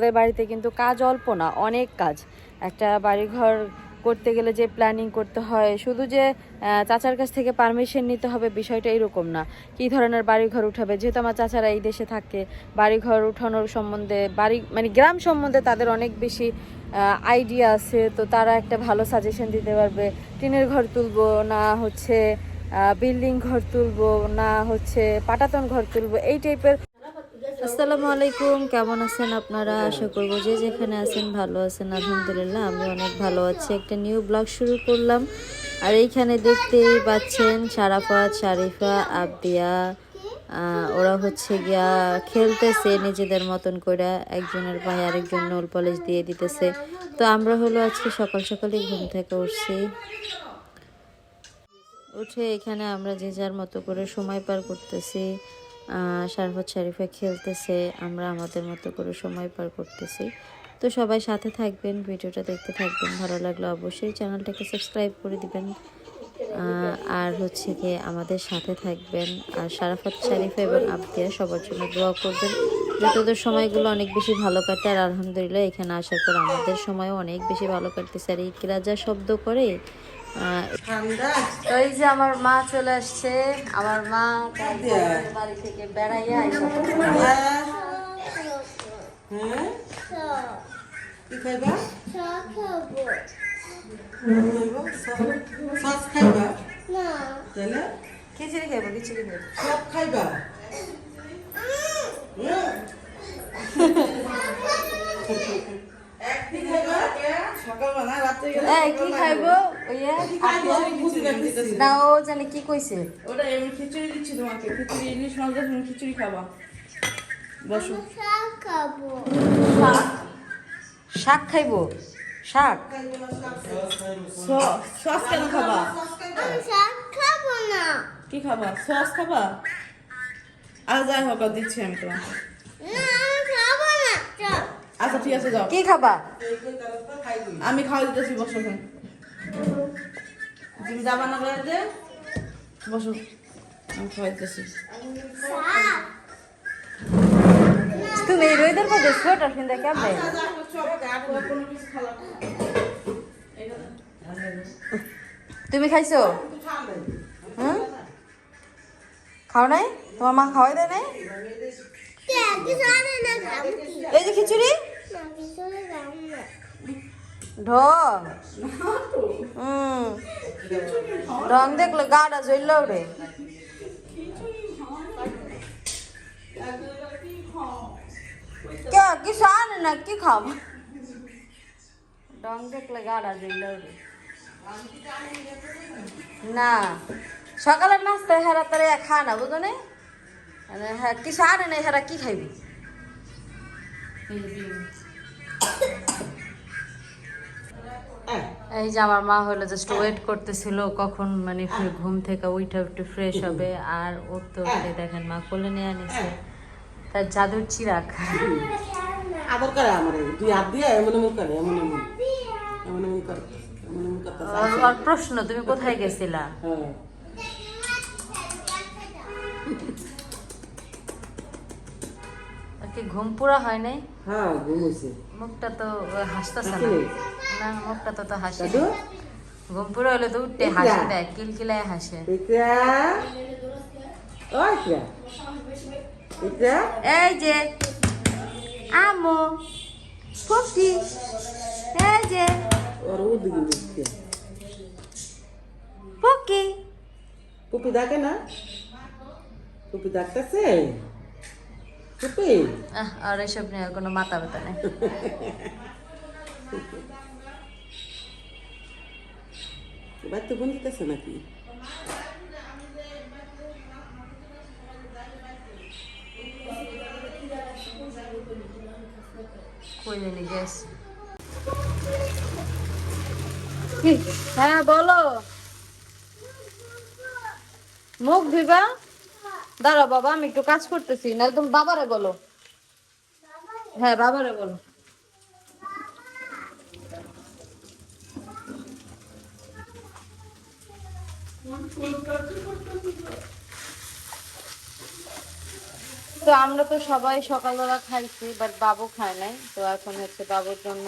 আমাদের বাড়িতে কিন্তু কাজ অল্প না, অনেক কাজ। একটা বাড়িঘর করতে গেলে যে প্ল্যানিং করতে হয়, শুধু যে চাচার কাছ থেকে পারমিশন নিতে হবে বিষয়টা এরকম না। কী ধরনের বাড়িঘর উঠাবে, যেহেতু আমার চাচারা এই দেশে থাকে, বাড়িঘর উঠানোর সম্বন্ধে, বাড়ি মানে গ্রাম সম্বন্ধে তাদের অনেক বেশি আইডিয়া আছে, তো তারা একটা ভালো সাজেশন দিতে পারবে। টিনের ঘর তুলবো না হচ্ছে বিল্ডিং ঘর তুলবো না হচ্ছে পাটাতন ঘর তুলবো, এই টাইপের। আসসালামু আলাইকুম, কেমন আছেন আপনারা? আশা করবো যে যেখানে আছেন ভালো আছেন। আলহামদুলিল্লাহ আমি অনেক ভালো আছি। একটা নিউ ব্লগ শুরু করলাম, আর এইখানে দেখতেই পাচ্ছেন শারাফাত, শারিফা, আবদিয়া, ওরা হচ্ছে গিয়া খেলতেছে নিজেদের মতন করে, একজনের পায়ে আরেকজন নোল পলিশ দিয়ে দিতেছে। তো আমরা হলো আজকে সকাল সকালই ঘুম থেকে উঠছি, উঠে এখানে আমরা যে যার মতো করে সময় পার করতেছি। শারফত শারিফা খেলতেছে, আমরা আমাদের মতো করে সময় পার করতেছি। তো সবাই সাথে থাকবেন, ভিডিওটা দেখতে থাকবেন। ভালো লাগলে অবশ্যই চ্যানেলটাকে সাবস্ক্রাইব করে দিবেন, আর হচ্ছে গিয়ে আমাদের সাথে থাকবেন। আর শারাফত শারিফা এবং আবদিয়া সবার জন্য দোয়া করবেন, যতদূর সময়গুলো অনেক বেশি ভালো কাটে। আর আলহামদুলিল্লাহ এখানে আসার পর আমাদের সময়ও অনেক বেশি ভালো কাটতেছে। আর এই কিরাজা শব্দ করে তো এই যে আমার মা চলে আসছে। আমার মা বাড়ি থেকে বেড়াইয়া খিচুড়ি খাইবো, খিচুড়ি খাইবো। কি খাইবো না, ও জানে কি কইছে। ওটা এমনি খিচুড়ি দিচ্ছি তোমাকে, খিচুড়ি ইলিশ মাছ দিয়ে তুমি খিচুড়ি খাবা। বসো। শাক খাইবো, শাক। সস কেন খাবা? কি খাবা? সস খাবা? আর যাই হোক দিচ্ছি আমি তোমাকে। আচ্ছা ঠিক আছে যাও। কি খাবা? আমি খাওয়া দিতেছি, বসো। তুমি যাবা না বেড়াতে? বসো, আমি খাওয়া দিতেছি। তুমি এই রোদের মধ্যে সোয়েটার কিনতে কেমন? তুমি খাইছো? হুম, খাও নাই? তোমার মা খাওয়াই দেয় নাই? এই যে খিচুড়ি ঢং, ঢং দেখলে গাটা জ্বললে ওরে। কিছু আনে না, কি খাব? ঢং দেখলে গাটা জ্বললে ওরে। না, সকালের নাস্তা হেরা তারা খা না, বুঝো না? হ্যাঁ, কিছু আনে না, হেরা কি খাইবি? এই যে আমার মা হলো জাস্ট ওয়েট করতেছিল কখন মানে ঘুম থেকে উঠে একটু ফ্রেশ হবে। আর উঠতে উঠতে দেখেন মা কোলে নিয়ে আনিছে তার জাদুর চিরাগ। আদর করে আমার দুই হাত দিয়ে এমন এমন করে, এমন এমন এমন এমন করে, এমন এমন করতে। আর প্রশ্ন, তুমি কোথায় গেছিলা? কি ঘুম পুরা হয় নাই? হ্যাঁ, ঘুম হইছে। মুখটা তো হাসতেছে না, না মুখটা তো হাসি। ঘুম পুরা হলে তো উঠতে হাসি দেয়, কিলকিলায় হাসে। এই যে আমো পপি, এই যে পকি, পুপি ডাকে না? পুপি ডাকতেছে। পুপি আর এসব নিয়ে কোনো মাথা ব্যথা নেই। এবার তো বলতেছে নাকি? কই জানি গেছে। হ্যাঁ বলো। মুখ ধুইবা? দাঁড়াও বাবা, আমি একটু কাজ করতেছি। না তুমি বাবারে বলো। হ্যাঁ বাবারে বলো। তো আমরা তো সবাই সকালবেলা খাইছি, বাট বাবু খায় নাই। তো এখন হচ্ছে বাবুর জন্য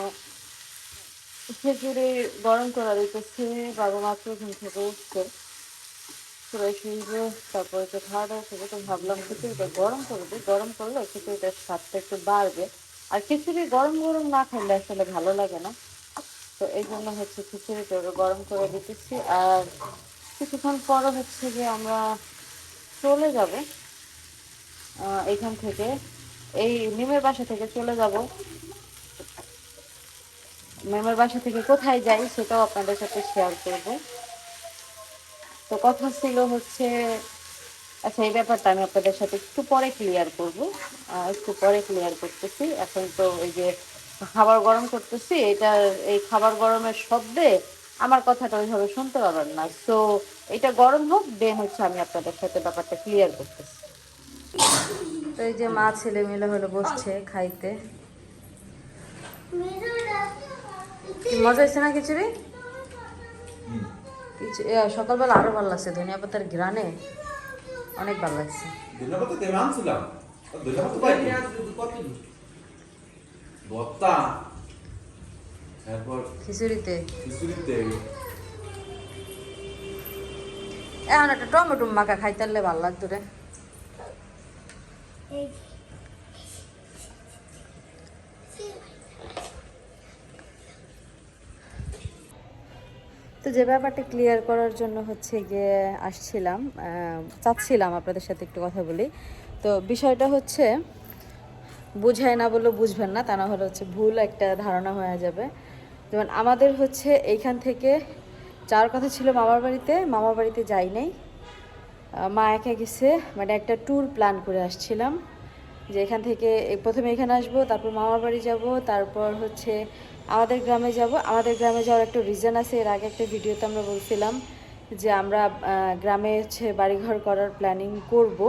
খিচুড়ি গরম করা দিতেছি। বাবু মাত্র ঘুম থেকে উঠছে, ফ্রেশ হয়ে তারপরে তো খাওয়া দাওয়া করবো। তো ভাবলাম খিচুড়িটা গরম করে দিই, গরম করলে খিচুড়িটার স্বাদটা একটু বাড়বে। আর খিচুড়ি গরম গরম না খেলে আসলে ভালো লাগে না। তো এই জন্য হচ্ছে খিচুড়িটা গরম করে দিতেছি। আর কিছুক্ষণ পরে হচ্ছে যে আমরা চলে যাব এইখান থেকে, এই নিমের বাসা থেকে চলে যাব। নিমের বাসা থেকে কোথায় যাই সেটাও আপনাদের সাথে শেয়ার করব। তো কথা ছিল হচ্ছে, আচ্ছা এই ব্যাপারটা আমি আপনাদের সাথে একটু পরে ক্লিয়ার করব। একটু পরে ক্লিয়ার করতেছি। এখন তো এই যে খাবার গরম করতেছি, এটা এই খাবার গরমের শব্দে আমার কথাটা ওইভাবে শুনতে পারবেন না। সো এটা গরম হোক, দেন হচ্ছে আমি আপনাদের সাথে ব্যাপারটা ক্লিয়ার করতেছি। তো এই যে মা ছেলে মিলে হলো বসছে খাইতে। কি মজা হয়েছে না খিচুড়ি? সকালবেলা আরো ভালো লাগছে, ধনিয়া পাতার ঘ্রাণে অনেক ভালো লাগছে। ধন্যবাদ তেল আনছিলাম ভর্তা, তারপর খিচুড়িতে খিচুড়িতে এখন একটা টমেটো মাখা খাইতে ভালো লাগতো রে। তো যে ব্যাপারটা ক্লিয়ার করার জন্য হচ্ছে গিয়ে আসছিলাম, চাচ্ছিলাম আপনাদের সাথে একটু কথা বলি। তো বিষয়টা হচ্ছে, বুঝায় না বললেও বুঝবেন না, তা না হলে হচ্ছে ভুল একটা ধারণা হয়ে যাবে। যেমন আমাদের হচ্ছে এইখান থেকে যাওয়ার কথা ছিল মামার বাড়িতে, মামার বাড়িতে যাই নাই। মা একা গেছে, মানে একটা ট্যুর প্ল্যান করে আসছিলাম যে এখান থেকে প্রথমে এখানে আসবো, তারপর মামার বাড়ি যাব, তারপর হচ্ছে আমাদের গ্রামে যাব। আমাদের গ্রামে যাওয়ার একটা রিজন আছে, এর আগে একটা ভিডিওতে আমরা বলছিলাম যে আমরা গ্রামে হচ্ছে বাড়িঘর করার প্ল্যানিং করব।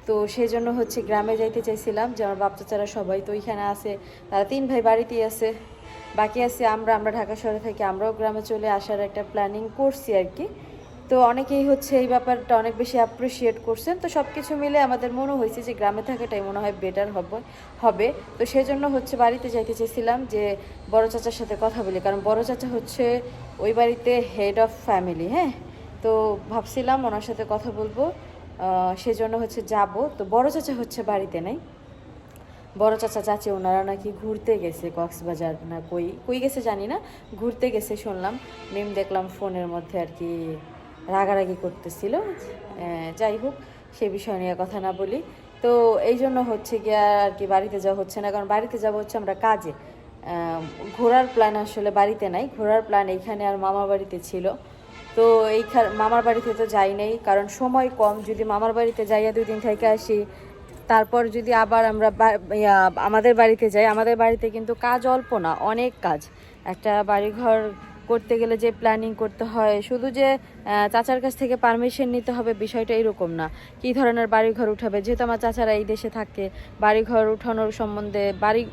তো সেই জন্য হচ্ছে গ্রামে যাইতে চাইছিলাম, যে আমার বাপ চাচারা সবাই তো ওইখানে আছে, তারা 3 ভাই বাড়িতেই আছে, বাকি আছে আমরা ঢাকা শহরে থেকে আমরাও গ্রামে চলে আসার একটা প্ল্যানিং করছি আর কি। তো অনেকেই হচ্ছে এই ব্যাপারটা অনেক বেশি অ্যাপ্রিসিয়েট করছেন। তো সব কিছু মিলে আমাদের মনে হয়েছে যে গ্রামে থাকাটাই মনে হয় বেটার হবে। তো সেই জন্য হচ্ছে বাড়িতে যাইতে চেয়েছিলাম যে বড় চাচার সাথে কথা বলি, কারণ বড় চাচা হচ্ছে ওই বাড়িতে হেড অফ ফ্যামিলি। হ্যাঁ, তো ভাবছিলাম ওনার সাথে কথা বলবো, সেজন্য হচ্ছে যাব। তো বড় চাচা হচ্ছে বাড়িতে নেই, বড় চাচা চাচি ওনারা নাকি ঘুরতে গেছে কক্সবাজার, না কই কই গেছে জানি না, ঘুরতে গেছে শুনলাম। মিম দেখলাম ফোনের মধ্যে আর কি রাগারাগি করতেছিল। যাই হোক, সে বিষয় নিয়ে কথা না বলি। তো এই জন্য হচ্ছে গিয়ে আর কি বাড়িতে যাওয়া হচ্ছে না, কারণ বাড়িতে যাবো হচ্ছে আমরা কাজে। ঘোরার প্ল্যান আসলে বাড়িতে নাই, ঘোরার প্ল্যান এইখানে আর মামার বাড়িতে ছিল। তো এই মামার বাড়িতে তো যাই নাই, কারণ সময় কম। যদি মামার বাড়িতে যাইয়া 2 দিন থেকে আসি, তারপর যদি আবার আমরা আমাদের বাড়িতে যাই, আমাদের বাড়িতে কিন্তু কাজ অল্প না, অনেক কাজ। একটা বাড়িঘর করতে গেলে যে প্ল্যানিং করতে হয়, শুধু যে চাচার কাছ থেকে পারমিশন নিতে হবে বিষয়টা এরকম না। কী ধরনের বাড়িঘর উঠাবে, যেহেতু আমার চাচারা এই দেশে থাকে, বাড়িঘর উঠানোর সম্বন্ধে,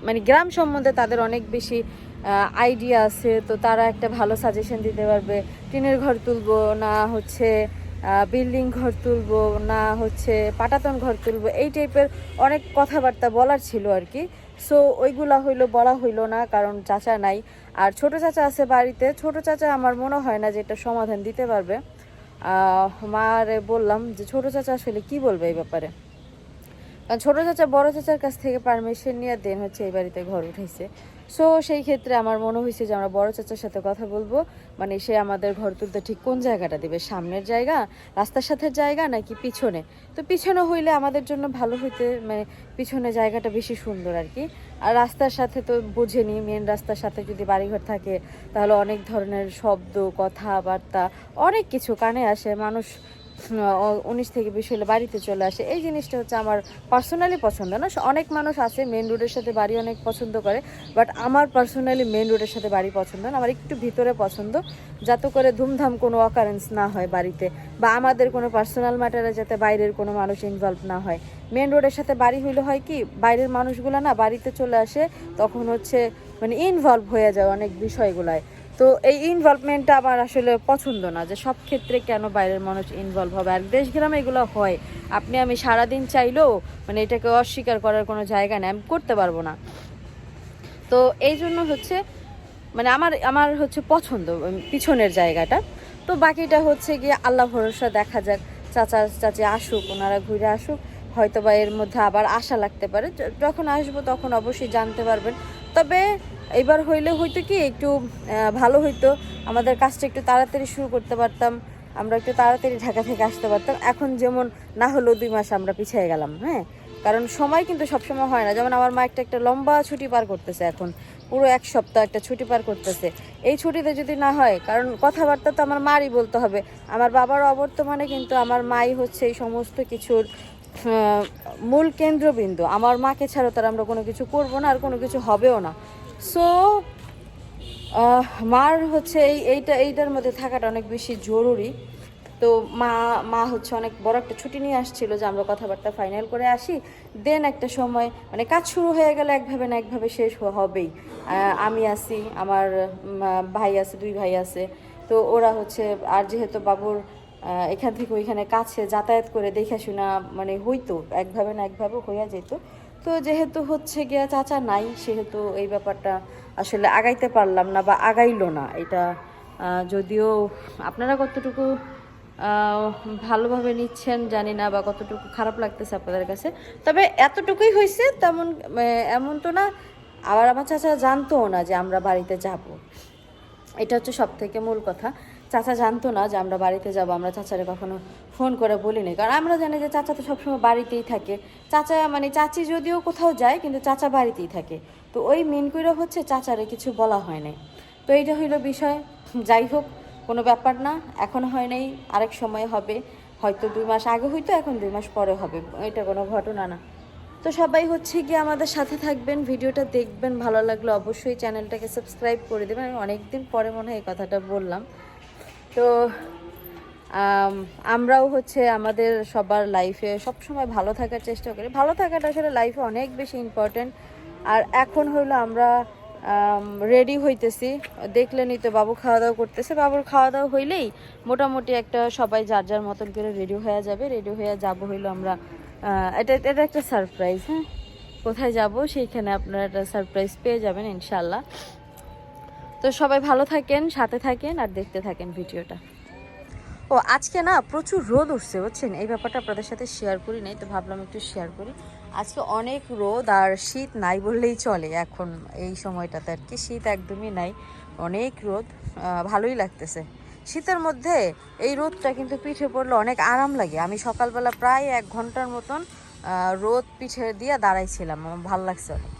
মানে গ্রাম সম্বন্ধে তাদের অনেক বেশি আইডিয়া আছে। তো তারা একটা ভালো সাজেশন দিতে পারবে, টিনের ঘর তুলবো না হচ্ছে বিল্ডিং ঘর তুলবো না হচ্ছে পাটাতন ঘর তুলবো, এই টাইপের অনেক কথাবার্তা বলার ছিল আর কি। সো ওইগুলা বলা হইলো না, কারণ চাচা নাই। আর ছোট চাচা আছে বাড়িতে, ছোট চাচা আমার মনে হয় না যে এটা সমাধান দিতে পারবে। মারে বললাম যে ছোট চাচা আসলে কি বলবে এই ব্যাপারে, কারণ ছোটো চাচা বড় চাচার কাছ থেকে পারমিশন নিয়ে দেন হচ্ছে এই বাড়িতে ঘর উঠাইছে। সো সেই ক্ষেত্রে আমার মনে হয়েছে যে আমরা বড় চাচার সাথে কথা বলবো, মানে সে আমাদের ঘর তুলতে ঠিক কোন জায়গাটা দেবে, সামনের জায়গা, রাস্তার সাথে জায়গা, নাকি পিছনে। তো পিছনে হইলে আমাদের জন্য ভালো হইতে, মানে পিছনে জায়গাটা বেশি সুন্দর আর কি। আর রাস্তার সাথে তো বুঝেনি, মেন রাস্তার সাথে যদি বাড়িঘর থাকে তাহলে অনেক ধরনের শব্দ, কথাবার্তা, অনেক কিছু কানে আসে। মানুষ 19 থেকে 20 হলে বাড়িতে চলে আসে, এই জিনিসটা হচ্ছে আমার পার্সোনালি পছন্দ না। অনেক মানুষ আছে মেন রোডের সাথে বাড়ি অনেক পছন্দ করে, বাট আমার পার্সোনালি মেন রোডের সাথে বাড়ি পছন্দ না, আমার একটু ভিতরে পছন্দ, যাতে করে ধুমধাম কোনো অকারেন্স না হয় বাড়িতে, বা আমাদের কোনো পার্সোনাল ম্যাটারে যাতে বাইরের কোনো মানুষ ইনভলভ না হয়। মেন রোডের সাথে বাড়ি হইলে হয় কি, বাইরের মানুষগুলো না বাড়িতে চলে আসে, তখন হচ্ছে মানে ইনভলভ হয়ে যায় অনেক বিষয়গুলায়। তো এই ইনভলভমেন্টটা আমার আসলে পছন্দ না, যে সব ক্ষেত্রে কেন বাইরের মানুষ ইনভলভ হবে। আর দেশ গ্রামে এগুলো হয়, আপনি আমি সারাদিন চাইলেও মানে এটাকে অস্বীকার করার কোনো জায়গা নেই, আমি করতে পারবো না। তো এই জন্য হচ্ছে মানে আমার আমার হচ্ছে পছন্দ পিছনের জায়গাটা। তো বাকিটা হচ্ছে গিয়ে আল্লাহ ভরসা, দেখা যাক। চাচি আসুক, ওনারা ঘুরে আসুক, হয়তো বা এর মধ্যে আবার আশা লাগতে পারে। যখন আসবো তখন অবশ্যই জানতে পারবেন। তবে এবার হইলে হয়তো কি একটু ভালো হইতো, আমাদের কাজটা একটু তাড়াতাড়ি শুরু করতে পারতাম, আমরা একটু তাড়াতাড়ি ঢাকা থেকে আসতে পারতাম। এখন যেমন না হলো 2 মাস আমরা পিছিয়ে গেলাম, হ্যাঁ, কারণ সময় কিন্তু সবসময় হয় না। যেমন আমার মা একটা লম্বা ছুটি পার করতেছে, এখন পুরো 1 সপ্তাহ একটা ছুটি পার করতেছে। এই ছুটিতে যদি না হয়, কারণ কথাবার্তা তো আমার মারই বলতে হবে। আমার বাবার অবর্তমানে কিন্তু আমার মাই হচ্ছে এই সমস্ত কিছুর মূল কেন্দ্রবিন্দু। আমার মাকে ছাড়া তার আমরা কোনো কিছু করবো না, আর কোনো কিছু হবেও না। সো মার হচ্ছে এইটার মধ্যে থাকাটা অনেক বেশি জরুরি। তো মা হচ্ছে অনেক বড় একটা ছুটি নিয়ে আসছিল, যে আমরা কথাবার্তা ফাইনাল করে আসি, দেন একটা সময় মানে কাজ শুরু হয়ে গেলে একভাবে না একভাবে শেষ হবেই। আমি আছি, আমার ভাই আছে, 2 ভাই আছে। তো ওরা হচ্ছে, আর যেহেতু বাবুর এখান থেকে ওইখানে কাছে যাতায়াত করে দেখাশোনা মানে হইতো, একভাবে না একভাবে হইয়া যেত। তো যেহেতু হচ্ছে গিয়া চাচা নাই, সেহেতু এই ব্যাপারটা আসলে আগাইতে পারলাম না বা আগাইলো না। এটা যদিও আপনারা কতটুকু ভালোভাবে নিচ্ছেন জানি না, বা কতটুকু খারাপ লাগতেছে আপনাদের কাছে, তবে এতটুকুই হয়েছে। তেমন এমন তো না, আবার আমার চাচা জানতো না যে আমরা বাড়িতে যাব। এটা হচ্ছে সব থেকে মূল কথা। চাচা জানতো না যে আমরা বাড়িতে যাব, আমরা চাচারে কখনো ফোন করে বলিনি, কারণ আমরা জানি যে চাচা তো সবসময় বাড়িতেই থাকে। চাচা মানে চাচি যদিও কোথাও যায়, কিন্তু চাচা বাড়িতেই থাকে। তো ওই মেন করে হচ্ছে চাচারে কিছু বলা হয় নাই। তো এইটা হইলো বিষয়। যাই হোক, কোনো ব্যাপার না, এখন হয় নাই, আরেক সময় হবে। হয়তো 2 মাস আগে হইতো, এখন 2 মাস পরে হবে, এটা কোনো ঘটনা না। তো সবাই হচ্ছে গিয়ে আমাদের সাথে থাকবেন, ভিডিওটা দেখবেন, ভালো লাগলে অবশ্যই চ্যানেলটাকে সাবস্ক্রাইব করে দেবেন। আমি অনেকদিন পরে মনে হয় এই কথাটা বললাম। তো আমরাও হচ্ছে আমাদের সবার লাইফে সবসময় ভালো থাকার চেষ্টা করি। ভালো থাকাটা আসলে লাইফে অনেক বেশি ইম্পর্ট্যান্ট। আর এখন হলো আমরা রেডি হইতেছি, দেখলেনই তো বাবু খাওয়া দাওয়া করতেছে। বাবুর খাওয়া দাওয়া হইলেই মোটামুটি একটা সবাই যার যার মতন করে রেডি হয়ে যাবে। রেডি হয়ে যাব হইলো আমরা, এটা একটা সারপ্রাইজ, হ্যাঁ, কোথায় যাব সেইখানে আপনারা একটা সারপ্রাইজ পেয়ে যাবেন ইনশাল্লাহ। তো সবাই ভালো থাকেন, সাথে থাকেন, আর দেখতে থাকেন ভিডিওটা। ও আজকে না প্রচুর রোদ উঠছে, বুঝছেন, এই ব্যাপারটা আপনাদের সাথে শেয়ার করি নাই, তো ভাবলাম একটু শেয়ার করি। আজকে অনেক রোদ, আর শীত নাই বললেই চলে। এখন এই সময়টাতে আর কি শীত একদমই নাই, অনেক রোদ, ভালোই লাগতেছে। শীতের মধ্যে এই রোদটা কিন্তু পিঠে পড়লে অনেক আরাম লাগে। আমি সকালবেলা প্রায় 1 ঘন্টার মতন রোদ পিঠে দিয়ে দাঁড়াইছিলাম, আমার ভালো লাগছে অনেক।